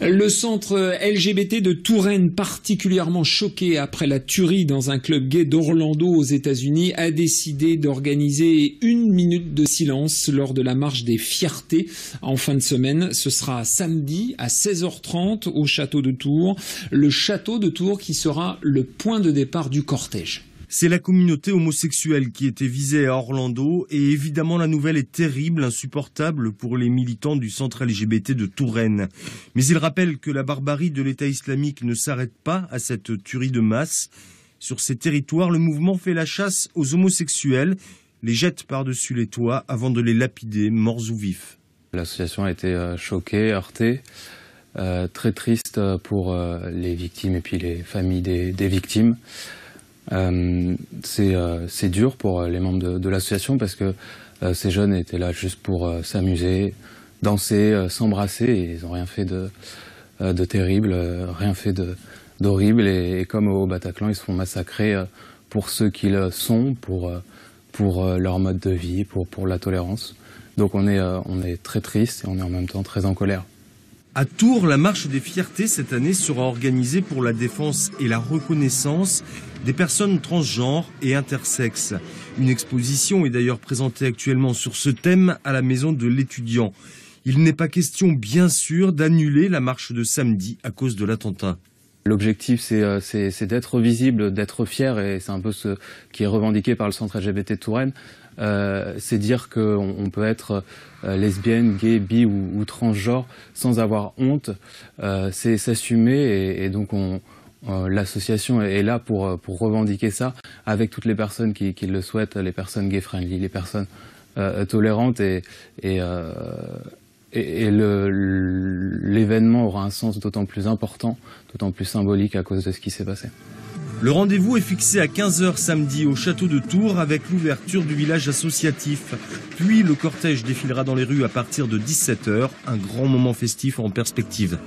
Le centre LGBT de Touraine, particulièrement choqué après la tuerie dans un club gay d'Orlando aux États-Unis, a décidé d'organiser 1 minute de silence lors de la marche des fiertés en fin de semaine. Ce sera samedi à 16h30 au château de Tours. Le château de Tours qui sera le point de départ du cortège. C'est la communauté homosexuelle qui était visée à Orlando et évidemment la nouvelle est terrible, insupportable pour les militants du centre LGBT de Touraine. Mais il rappelle que la barbarie de l'État islamique ne s'arrête pas à cette tuerie de masse. Sur ces territoires, le mouvement fait la chasse aux homosexuels, les jette par-dessus les toits avant de les lapider, morts ou vifs. L'association a été choquée, heurtée, très triste pour les victimes et puis les familles des victimes. C'est dur pour les membres de l'association parce que ces jeunes étaient là juste pour s'amuser, danser, s'embrasser et ils n'ont rien fait de terrible, rien fait d'horrible et comme au Bataclan ils se font massacrer pour ceux qu'ils sont, pour leur mode de vie, pour la tolérance. Donc on est très triste et on est en même temps très en colère. À Tours, la marche des fiertés cette année sera organisée pour la défense et la reconnaissance des personnes transgenres et intersexes. Une exposition est d'ailleurs présentée actuellement sur ce thème à la Maison de l'Étudiant. Il n'est pas question, bien sûr, d'annuler la marche de samedi à cause de l'attentat. L'objectif, c'est d'être visible, d'être fier, et c'est un peu ce qui est revendiqué par le centre LGBT de Touraine. C'est dire qu'on peut être lesbienne, gay, bi ou transgenre sans avoir honte. C'est s'assumer et donc l'association est là pour revendiquer ça avec toutes les personnes qui le souhaitent, les personnes gay-friendly, les personnes tolérantes et l'événement aura un sens d'autant plus important, d'autant plus symbolique à cause de ce qui s'est passé. Le rendez-vous est fixé à 15h samedi au château de Tours avec l'ouverture du village associatif. Puis le cortège défilera dans les rues à partir de 17h, un grand moment festif en perspective.